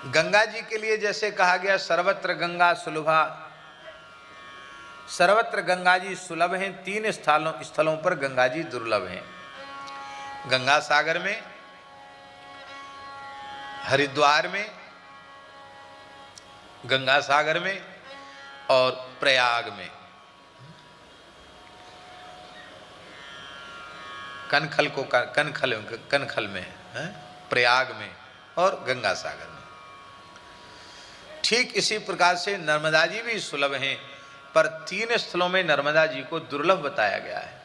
गंगा जी के लिए जैसे कहा गया सर्वत्र गंगा सुलभा, सर्वत्र गंगा जी सुलभ हैं, 3 स्थलों पर गंगा जी दुर्लभ हैं। गंगा सागर में, हरिद्वार में, गंगा सागर में और प्रयाग में। कनखल को कनखल में है, प्रयाग में और गंगा सागर में। ठीक इसी प्रकार से नर्मदा जी भी सुलभ हैं, पर 3 स्थलों में नर्मदा जी को दुर्लभ बताया गया है।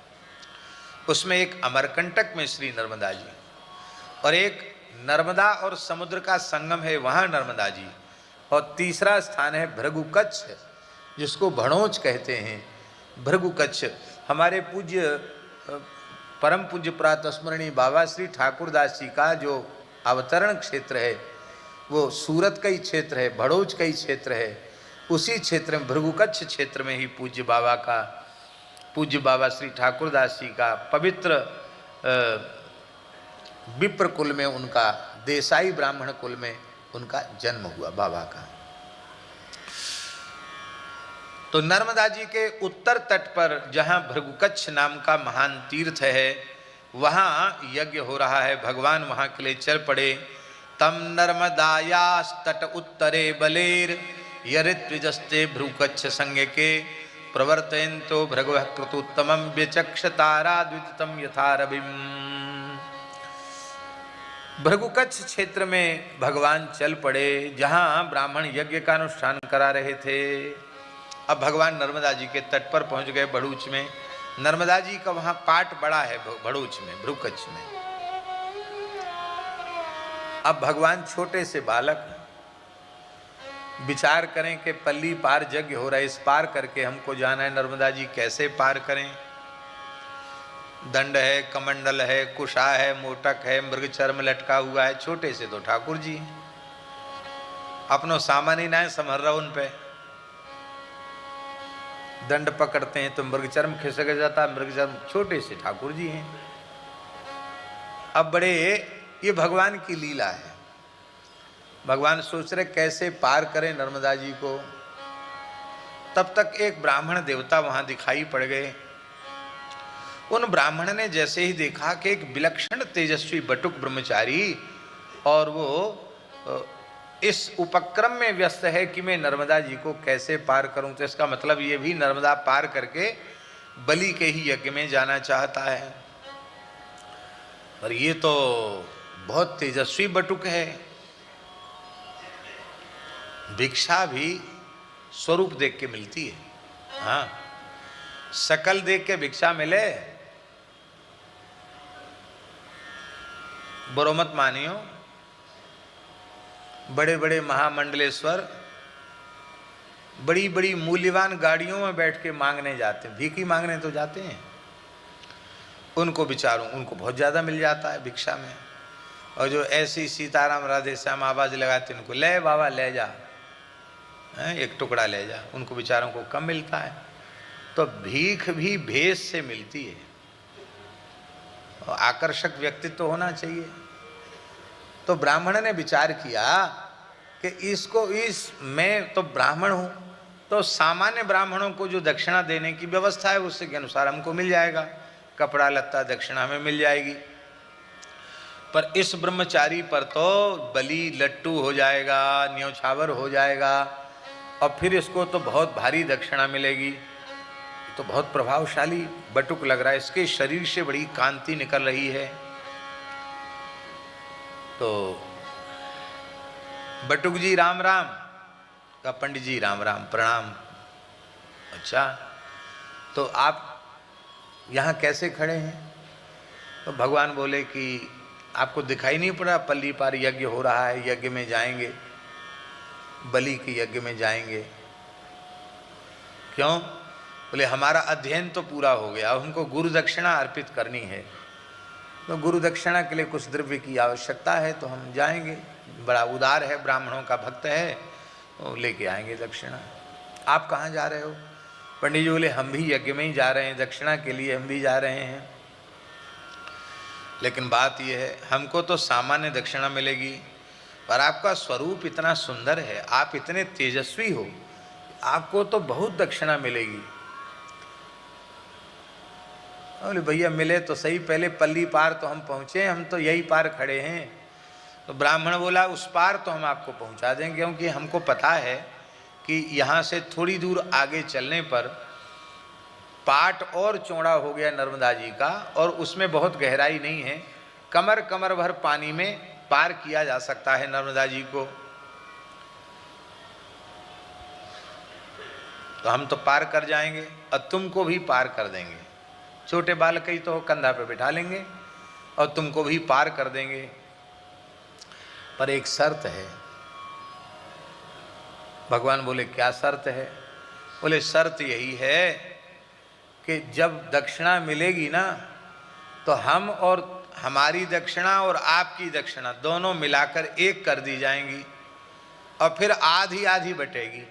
उसमें एक अमरकंटक में श्री नर्मदा जी, और एक नर्मदा और समुद्र का संगम है वहाँ नर्मदा जी, और तीसरा स्थान है भृगुकच्छ, जिसको भड़ोच कहते हैं। भृगुकच्छ हमारे पूज्य परम पूज्य प्रातस्मरणीय बाबा श्री ठाकुरदास जी का जो अवतरण क्षेत्र है वो सूरत का ही क्षेत्र है, भड़ोच का ही क्षेत्र है। उसी क्षेत्र में भृगुकच्छ क्षेत्र में ही पूज्य बाबा श्री ठाकुरदास जी का पवित्र विप्र कुल में, उनका देसाई ब्राह्मण कुल में उनका जन्म हुआ बाबा का। तो नर्मदा जी के उत्तर तट पर जहाँ भृगुकच्छ नाम का महान तीर्थ है, वहाँ यज्ञ हो रहा है। भगवान वहाँ के लिए चल पड़े। तम नर्मदायास तट उत्तरे बलेर यरित्विजस्ते भृगुकच्छ संज्ञके प्रवर्तयन्तो भृगवः क्रतुत्तमं व्यचक्ष ताराद्वितम यथा रविम्। भृगुकच्छ क्षेत्र में भगवान चल पड़े, जहाँ ब्राह्मण यज्ञ का अनुष्ठान करा रहे थे। अब भगवान नर्मदा जी के तट पर पहुंच गए, भड़ूच में। नर्मदा जी का वहां पाट बड़ा है भड़ूच में, भृगुकच्छ में। अब भगवान छोटे से बालक विचार करें कि पल्ली पार यज्ञ हो रहा है, इस पार करके हमको जाना है, नर्मदा जी कैसे पार करें। दंड है, कमंडल है, कुशा है, मोटक है, मृग चर्म लटका हुआ है। छोटे से तो ठाकुर जी हैं, अपनो सामान ही ना है संभर रहा उन पे। दंड पकड़ते हैं तो मृगचर्म खिसक जाता है, मृगचर्म छोटे से ठाकुर जी हैं। अब बड़े ये भगवान की लीला है। भगवान सोच रहे कैसे पार करें नर्मदा जी को। तब तक एक ब्राह्मण देवता वहां दिखाई पड़ गए। उन ब्राह्मण ने जैसे ही देखा कि एक विलक्षण तेजस्वी बटुक ब्रह्मचारी, और वो इस उपक्रम में व्यस्त है कि मैं नर्मदा जी को कैसे पार करूं, तो इसका मतलब ये भी नर्मदा पार करके बलि के ही यज्ञ में जाना चाहता है। और ये तो बहुत तेजस्वी बटुक है। भिक्षा भी स्वरूप देख के मिलती है। हाँ, शकल देख के भिक्षा मिले बुरो मत मानियो। बड़े बड़े महामंडलेश्वर बड़ी बड़ी मूल्यवान गाड़ियों में बैठ के मांगने जाते हैं, भीख ही मांगने तो जाते हैं। उनको बेचारों उनको बहुत ज़्यादा मिल जाता है भिक्षा में। और जो ऐसी सीताराम राधे श्याम आवाज़ लगाते हैं, उनको ले बाबा ले जा, एक टुकड़ा ले जा, उनको बेचारों को कम मिलता है। तो भीख भी भेष से मिलती है, और आकर्षक व्यक्तित्व तो होना चाहिए। तो ब्राह्मण ने विचार किया कि मैं तो ब्राह्मण हूँ, तो सामान्य ब्राह्मणों को जो दक्षिणा देने की व्यवस्था है उसके अनुसार हमको मिल जाएगा, कपड़ा लत्ता दक्षिणा हमें मिल जाएगी। पर इस ब्रह्मचारी पर तो बलि लट्टू हो जाएगा, न्योछावर हो जाएगा, और फिर इसको तो बहुत भारी दक्षिणा मिलेगी। तो बहुत प्रभावशाली बटुक लग रहा है, इसके शरीर से बड़ी कांति निकल रही है। तो बटुक जी राम राम का, पंडित जी राम राम प्रणाम। अच्छा, तो आप यहाँ कैसे खड़े हैं? तो भगवान बोले कि आपको दिखाई नहीं पड़ा पल्ली पार यज्ञ हो रहा है, यज्ञ में जाएंगे, बलि के यज्ञ में जाएंगे। क्यों? बोले हमारा अध्ययन तो पूरा हो गया, हमको गुरु दक्षिणा अर्पित करनी है। तो गुरु दक्षिणा के लिए कुछ द्रव्य की आवश्यकता है, तो हम जाएंगे। बड़ा उदार है, ब्राह्मणों का भक्त है, तो लेके आएंगे दक्षिणा। आप कहाँ जा रहे हो? पंडित जी बोले हम भी यज्ञ में ही जा रहे हैं, दक्षिणा के लिए हम भी जा रहे हैं। लेकिन बात यह है हमको तो सामान्य दक्षिणा मिलेगी, पर आपका स्वरूप इतना सुंदर है, आप इतने तेजस्वी हो, आपको तो बहुत दक्षिणा मिलेगी। बोले भैया मिले तो सही, पहले पल्ली पार तो हम पहुँचे, हम तो यही पार खड़े हैं। तो ब्राह्मण बोला उस पार तो हम आपको पहुँचा देंगे, क्योंकि हमको पता है कि यहाँ से थोड़ी दूर आगे चलने पर पाट और चौड़ा हो गया नर्मदा जी का, और उसमें बहुत गहराई नहीं है, कमर कमर भर पानी में पार किया जा सकता है नर्मदा जी को। तो हम तो पार कर जाएंगे और तुमको भी पार कर देंगे। छोटे बालक ही तो कंधा पे बिठा लेंगे और तुमको भी पार कर देंगे, पर एक शर्त है। भगवान बोले क्या शर्त है? बोले शर्त यही है कि जब दक्षिणा मिलेगी ना, तो हम और हमारी दक्षिणा और आपकी दक्षिणा दोनों मिलाकर एक कर दी जाएंगी और फिर आधी आधी बटेगी।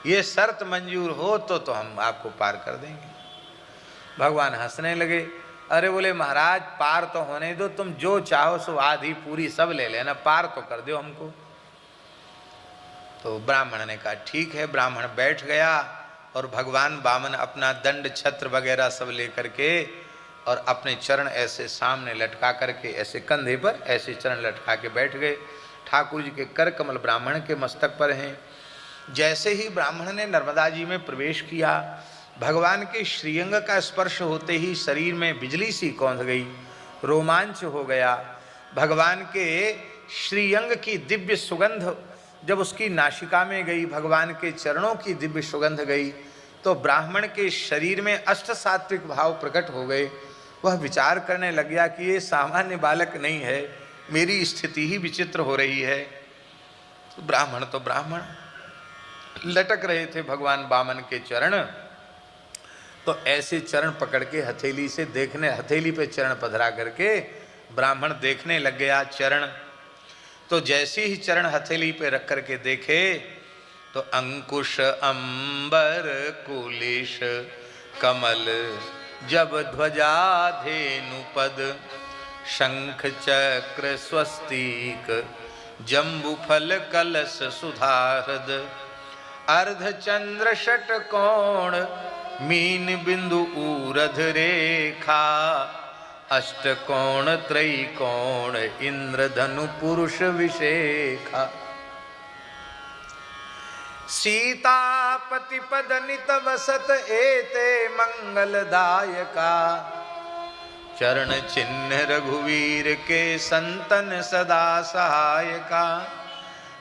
ये शर्त मंजूर हो तो हम आपको पार कर देंगे। भगवान हंसने लगे। अरे बोले महाराज पार तो होने दो, तुम जो चाहो सो आधी पूरी सब ले लेना, पार तो कर दो हमको। तो ब्राह्मण ने कहा ठीक है। ब्राह्मण बैठ गया और भगवान वामन अपना दंड छत्र वगैरह सब लेकर के और अपने चरण ऐसे सामने लटका करके, ऐसे कंधे पर ऐसे चरण लटका के बैठ गए। ठाकुर जी के कर कमल ब्राह्मण के मस्तक पर हैं। जैसे ही ब्राह्मण ने नर्मदा जी में प्रवेश किया, भगवान के श्रीअंग का स्पर्श होते ही शरीर में बिजली सी कौंध गई, रोमांच हो गया। भगवान के श्रीअंग की दिव्य सुगंध जब उसकी नासिका में गई, भगवान के चरणों की दिव्य सुगंध गई, तो ब्राह्मण के शरीर में अष्ट सात्विक भाव प्रकट हो गए। वह विचार करने लग गया कि ये सामान्य बालक नहीं है, मेरी स्थिति ही विचित्र हो रही है। तो ब्राह्मण लटक रहे थे भगवान वामन के चरण, तो ऐसे चरण पकड़ के हथेली से देखने, हथेली पे चरण पधरा करके ब्राह्मण देखने लग गया चरण। तो जैसे ही चरण हथेली पे रख करके देखे तो अंकुश अंबर कुलिश कमल जब ध्वजा धेनु पद शंख चक्र स्वस्तिक जम्बू फल कलश सुधारद अर्ध चंद्र षटकोण मीन बिंदु ऊरध रेखा अष्टकोण त्रैकोण इंद्रधनु पुरुष विशेखा सीतापति पद नित वसत एते मंगलदायका चरण चिन्ह रघुवीर के संतन सदा सहायका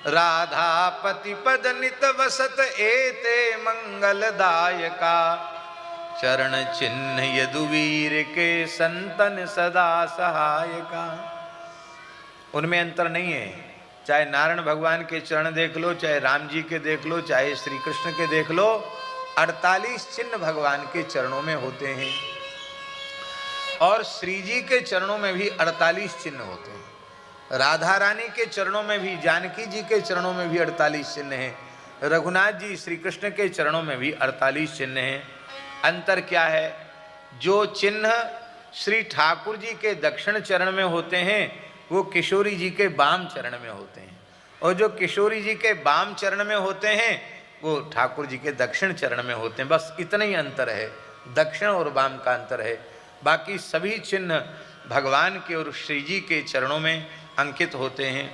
राधापति पद नित वसत एते मंगलदायका चरण चिन्ह यदुवीर के संतन सदा सहायका। उनमें अंतर नहीं है, चाहे नारायण भगवान के चरण देख लो, चाहे राम जी के देख लो, चाहे श्री कृष्ण के देख लो, 48 चिन्ह भगवान के चरणों में होते हैं। और श्री जी के चरणों में भी 48 चिन्ह होते हैं। राधा रानी के चरणों में भी, जानकी जी के चरणों में भी 48 चिन्ह हैं। रघुनाथ जी श्री कृष्ण के चरणों में भी 48 चिन्ह हैं। अंतर क्या है? जो चिन्ह श्री ठाकुर जी के दक्षिण चरण में होते हैं वो किशोरी जी के बाम चरण में होते हैं, और जो किशोरी जी के बाम चरण में होते हैं वो ठाकुर जी के दक्षिण चरण में होते हैं। बस इतना ही अंतर है, दक्षिण और बाम का अंतर है। बाकी सभी चिन्ह भगवान के और श्री जी के चरणों में अंकित होते हैं।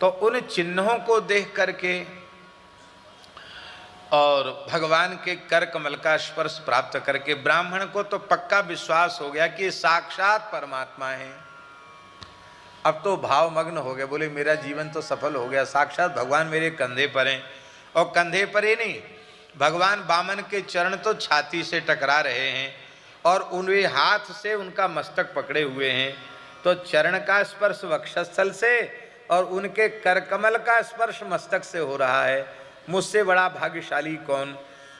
तो उन चिन्हों को देख करके और भगवान के कर कमल का स्पर्श प्राप्त करके ब्राह्मण को तो पक्का विश्वास हो गया कि साक्षात परमात्मा है। अब तो भावमग्न हो गए, बोले मेरा जीवन तो सफल हो गया, साक्षात भगवान मेरे कंधे पर हैं। और कंधे पर ही नहीं, भगवान वामन के चरण तो छाती से टकरा रहे हैं और उनके हाथ से उनका मस्तक पकड़े हुए हैं। तो चरण का स्पर्श वक्षस्थल से और उनके करकमल का स्पर्श मस्तक से हो रहा है। मुझसे बड़ा भाग्यशाली कौन?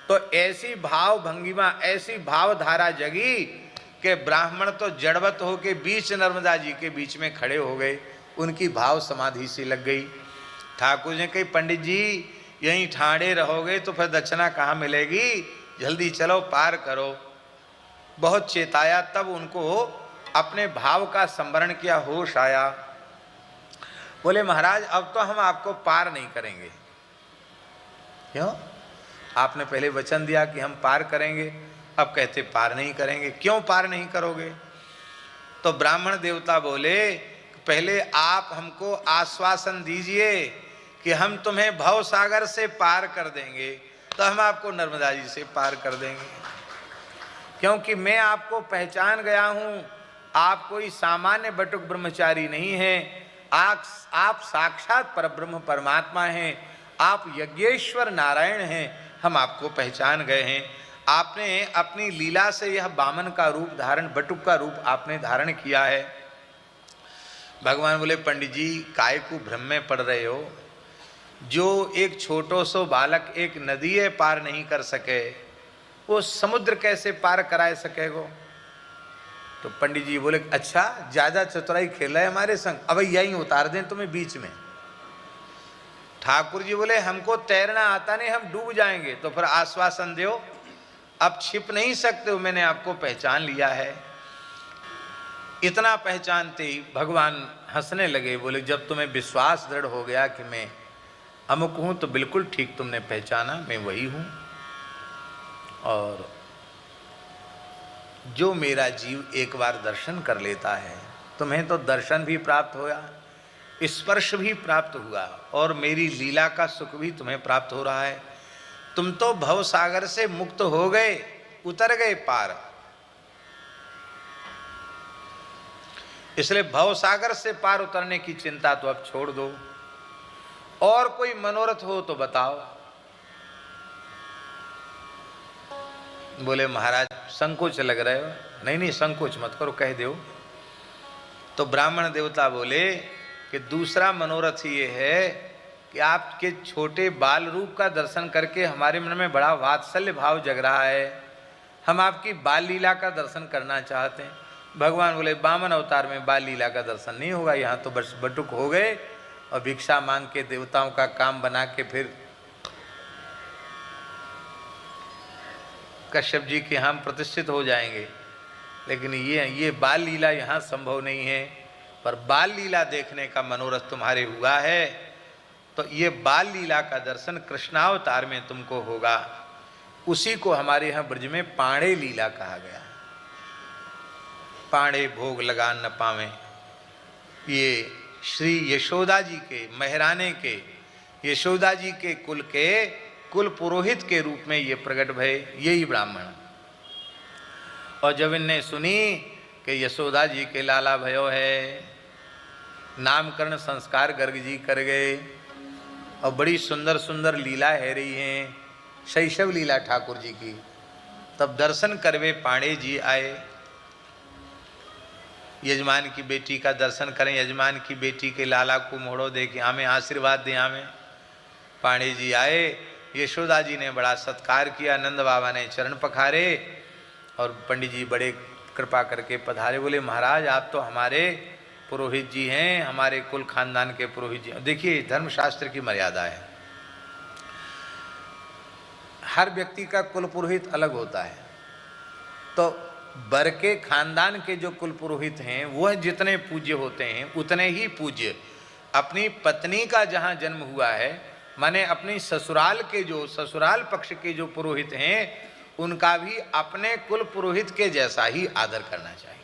तो ऐसी भाव भंगिमा, ऐसी भावधारा जगी कि ब्राह्मण तो जड़वत हो के बीच नर्मदा जी के बीच में खड़े हो गए। उनकी भाव समाधि सी लग गई। ठाकुर ने कही पंडित जी यहीं ठाड़े रहोगे तो फिर दक्षिणा कहाँ मिलेगी, जल्दी चलो पार करो। बहुत चेताया, तब उनको अपने भाव का संवरण किया, होश आया। बोले महाराज अब तो हम आपको पार नहीं करेंगे। क्यों? आपने पहले वचन दिया कि हम पार करेंगे, अब कहते पार नहीं करेंगे। क्यों पार नहीं करोगे? तो ब्राह्मण देवता बोले पहले आप हमको आश्वासन दीजिए कि हम तुम्हें भव सागर से पार कर देंगे, तो हम आपको नर्मदा जी से पार कर देंगे। क्योंकि मैं आपको पहचान गया हूं, आप कोई सामान्य बटुक ब्रह्मचारी नहीं हैं, आप साक्षात परब्रह्म परमात्मा हैं, आप यज्ञेश्वर नारायण हैं, हम आपको पहचान गए हैं। आपने अपनी लीला से यह बामन का रूप धारण, बटुक का रूप आपने धारण किया है। भगवान बोले पंडित जी काय को भ्रम में पड़ रहे हो? जो एक छोटो सो बालक एक नदी पार नहीं कर सके, वो समुद्र कैसे पार कराए सकेगो? तो पंडित जी बोले अच्छा ज्यादा चतुराई खेल रहे हमारे संग, अब यहीं उतार दें तुम्हें बीच में। ठाकुर जी बोले हमको तैरना आता नहीं, हम डूब जाएंगे। तो फिर आश्वासन दो, अब छिप नहीं सकते हो, मैंने आपको पहचान लिया है। इतना पहचानते ही भगवान हंसने लगे, बोले जब तुम्हें विश्वास दृढ़ हो गया कि मैं अमुक हूं तो बिल्कुल ठीक तुमने पहचाना, मैं वही हूं। और जो मेरा जीव एक बार दर्शन कर लेता है, तुम्हें तो दर्शन भी प्राप्त हुआ, स्पर्श भी प्राप्त हुआ, और मेरी लीला का सुख भी तुम्हें प्राप्त हो रहा है। तुम तो भव सागर से मुक्त हो गए, उतर गए पार। इसलिए भव सागर से पार उतरने की चिंता तो अब छोड़ दो, और कोई मनोरथ हो तो बताओ। बोले महाराज संकोच लग रहे हो? नहीं नहीं संकोच मत करो, कह दो। तो ब्राह्मण देवता बोले कि दूसरा मनोरथ ये है कि आपके छोटे बाल रूप का दर्शन करके हमारे मन में बड़ा वात्सल्य भाव जग रहा है, हम आपकी बाल लीला का दर्शन करना चाहते हैं। भगवान बोले बामन अवतार में बाल लीला का दर्शन नहीं होगा, यहाँ तो बस बटुक हो गए और भिक्षा मांग के देवताओं का काम बना के फिर कश्यप जी के हम प्रतिष्ठित हो जाएंगे। लेकिन ये बाल लीला यहाँ संभव नहीं है। पर बाल लीला देखने का मनोरथ तुम्हारे हुआ है, तो ये बाल लीला का दर्शन कृष्णावतार में तुमको होगा। उसी को हमारे यहाँ ब्रज में पाणे लीला कहा गया। पाणे भोग लगा न पावे, ये श्री यशोदा जी के, महराने के, यशोदा जी के कुल के कुल पुरोहित के रूप में ये प्रकट भय, यही ब्राह्मण। और जब इनने सुनी कि यशोदा जी के लाला भयो है, नामकरण संस्कार गर्ग जी कर गए, और बड़ी सुंदर सुंदर लीला है रही हैं, शैशव लीला ठाकुर जी की। तब दर्शन करवे पाणे जी आए। यजमान की बेटी का दर्शन करें, यजमान की बेटी के लाला को मोड़ो दे के हमें आशीर्वाद दें। हमें पाणे जी आए, यशोदा जी ने बड़ा सत्कार किया, नंद बाबा ने चरण पखारे, और पंडित जी बड़े कृपा करके पधारे। बोले महाराज आप तो हमारे पुरोहित जी हैं, हमारे कुल खानदान के पुरोहित जी। देखिए धर्मशास्त्र की मर्यादा है, हर व्यक्ति का कुल पुरोहित अलग होता है। तो बर के खानदान के जो कुल पुरोहित हैं वह जितने पूज्य होते हैं उतने ही पूज्य अपनी पत्नी का जहाँ जन्म हुआ है, माने अपनी ससुराल के जो ससुराल पक्ष के जो पुरोहित हैं उनका भी अपने कुल पुरोहित के जैसा ही आदर करना चाहिए।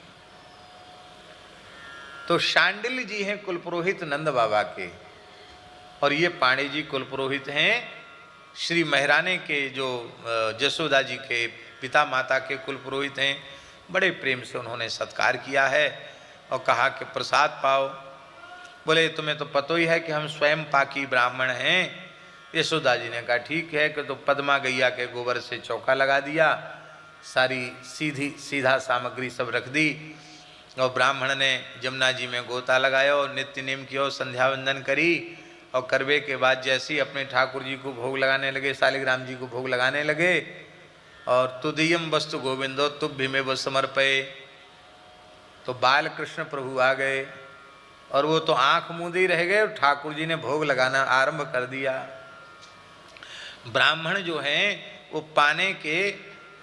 तो शांडिल्य जी हैं कुल पुरोहित नंद बाबा के, और ये पाणे जी कुल पुरोहित हैं श्री महराने के जो जसोदा जी के पिता माता के कुल पुरोहित हैं। बड़े प्रेम से उन्होंने सत्कार किया है और कहा कि प्रसाद पाओ। बोले तुम्हें तो पता ही है कि हम स्वयं पाकी ब्राह्मण हैं। यशोदा जी ने कहा ठीक है कि तो पद्मा गैया के गोबर से चौका लगा दिया, सारी सीधा सामग्री सब रख दी, और ब्राह्मण ने जमुना जी में गोता लगाया और नित्य नेम किया, संध्या वंदन करी, और करवे के बाद जैसे ही अपने ठाकुर जी को भोग लगाने लगे, शालिग्राम जी को भोग लगाने लगे, और तुदीयम वस्तु गोविंदो तुभ्यमेव समर्पये, तो बाल कृष्ण प्रभु आ गए, और वो तो आंख मूंदे रह गए, और ठाकुर जी ने भोग लगाना आरंभ कर दिया। ब्राह्मण जो हैं वो पाने के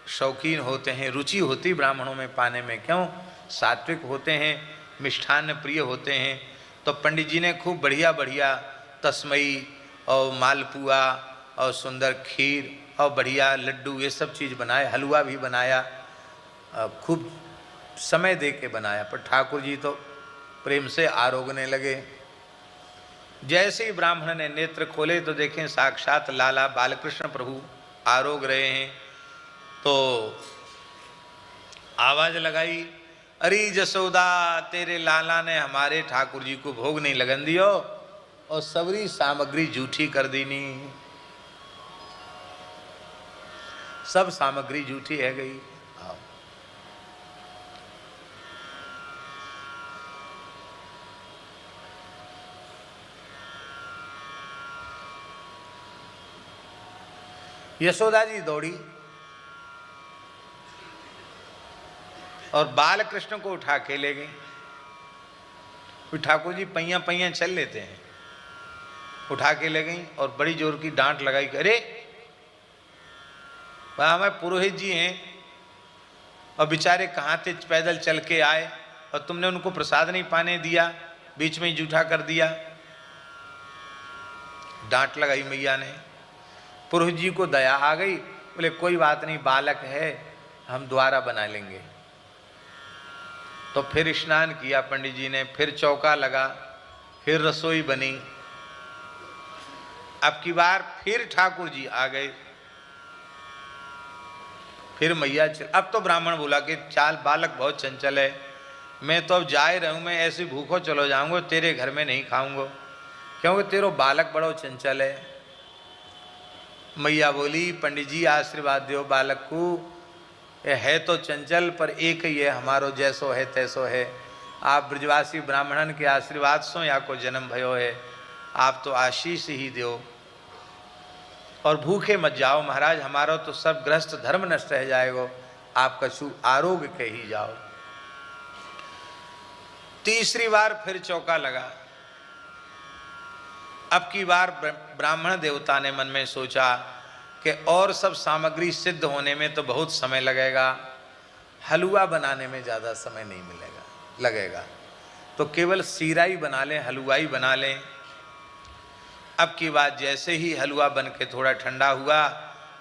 शौकीन होते हैं, रुचि होती ब्राह्मणों में पाने में, क्यों? सात्विक होते हैं, मिष्ठान्न प्रिय होते हैं, तो पंडित जी ने खूब बढ़िया बढ़िया तस्मई और मालपुआ और सुंदर खीर और बढ़िया लड्डू ये सब चीज़ बनाए, हलवा भी बनाया, खूब समय दे के बनाया। पर ठाकुर जी तो प्रेम से आरोगने लगे। जैसे ही ब्राह्मण ने नेत्र खोले तो देखें साक्षात लाला बालकृष्ण प्रभु आरोग रहे हैं। तो आवाज लगाई, अरे जसोदा, तेरे लाला ने हमारे ठाकुर जी को भोग नहीं लगन दियो और सबरी सामग्री जूठी कर दीनी, सब सामग्री जूठी है गई। यशोदा जी दौड़ी और बाल कृष्ण को उठा के ले गई। ठाकुर जी पैया पैया चल लेते हैं, उठा के ले गई और बड़ी जोर की डांट लगाई, अरे हमारे पुरोहित जी हैं और बेचारे कहाँ थे, पैदल चल के आए और तुमने उनको प्रसाद नहीं पाने दिया, बीच में ही जूठा कर दिया। डांट लगाई मैया ने। पुरोहित जी को दया आ गई, बोले कोई बात नहीं, बालक है, हम दोबारा बना लेंगे। तो फिर स्नान किया पंडित जी ने, फिर चौका लगा, फिर रसोई बनी। अब की बार फिर ठाकुर जी आ गए, फिर मैया चल। अब तो ब्राह्मण बोला कि चाल बालक बहुत चंचल है, मैं तो अब जाए रहूं, मैं ऐसे भूखो चलो जाऊंगा, तेरे घर में नहीं खाऊंगा क्योंकि तेरो बालक बड़ो चंचल है। मैया बोली, पंडित जी आशीर्वाद दो बालक को, ये है तो चंचल पर एक ही है, हमारो जैसो है तैसो है। आप ब्रजवासी ब्राह्मणन के आशीर्वाद सो या को जन्म भयो है, आप तो आशीष ही दो और भूखे मत जाओ महाराज, हमारा तो सब गृहस्थ धर्म नष्ट रह जाएगा, आप कछु आरोग्य के ही जाओ। तीसरी बार फिर चौका लगा। अब की बार ब्राह्मण देवता ने मन में सोचा कि और सब सामग्री सिद्ध होने में तो बहुत समय लगेगा, हलवा बनाने में ज़्यादा समय नहीं लगेगा, तो केवल सीरा ही बना लें, हलवा ही बना लें। अब की बात जैसे ही हलवा बन के थोड़ा ठंडा हुआ,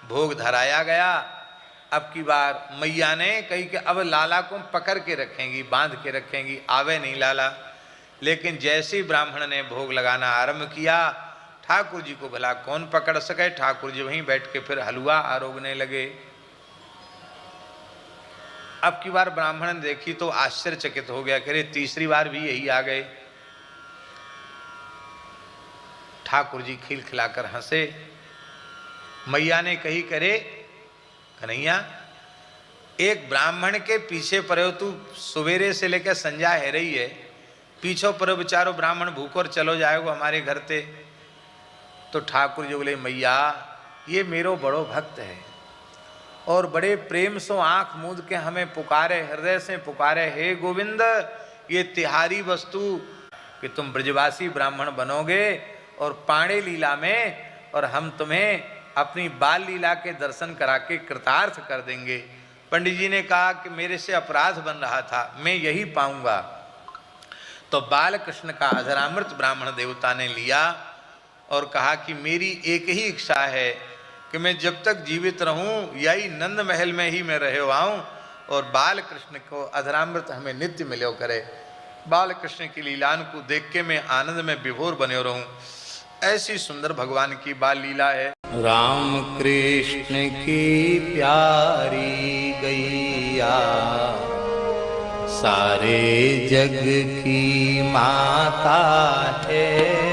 भोग धराया गया। अब की बार मैया ने कही कि अब लाला को पकड़ के रखेंगी, बांध के रखेंगी, आवे नहीं लाला। लेकिन जैसे ही ब्राह्मण ने भोग लगाना आरंभ किया, ठाकुर जी को भला कौन पकड़ सके, ठाकुर जी वहीं बैठ के फिर हलवा आरोगने लगे। अब की बार ब्राह्मण ने देखी तो आश्चर्यचकित हो गया, कह रहे तीसरी बार भी यही आ गए। ठाकुर जी खिलखिलाकर हंसे। मैया ने कही, करे कन्हैया, एक ब्राह्मण के पीछे पड़े हो तू, सवेरे से लेकर संध्या है रही है, पीछो पर बेचारो ब्राह्मण भूखोर चलो जाएगो हमारे घर ते। तो ठाकुर जी बोले, मैया ये मेरो बड़ो भक्त है और बड़े प्रेम सो आंख मूंद के हमें पुकारे, हृदय से पुकारे, हे गोविंद, ये तिहारी वस्तु कि तुम ब्रजवासी ब्राह्मण बनोगे और पाणे लीला में, और हम तुम्हें अपनी बाल लीला के दर्शन करा के कृतार्थ कर देंगे। पंडित जी ने कहा कि मेरे से अपराध बन रहा था, मैं यही पाऊंगा। तो बाल कृष्ण का अधरामृत ब्राह्मण देवता ने लिया और कहा कि मेरी एक ही इच्छा है कि मैं जब तक जीवित रहूं यही नंद महल में ही मैं रहे आऊं और बाल कृष्ण को अधरामृत हमें नित्य मिलो करे। बाल कृष्ण की लीलान को देख के मैं आनंद में विभोर बने रहूं। ऐसी सुंदर भगवान की बाल लीला है। राम कृष्ण की प्यारी गैया सारे जग की माता है।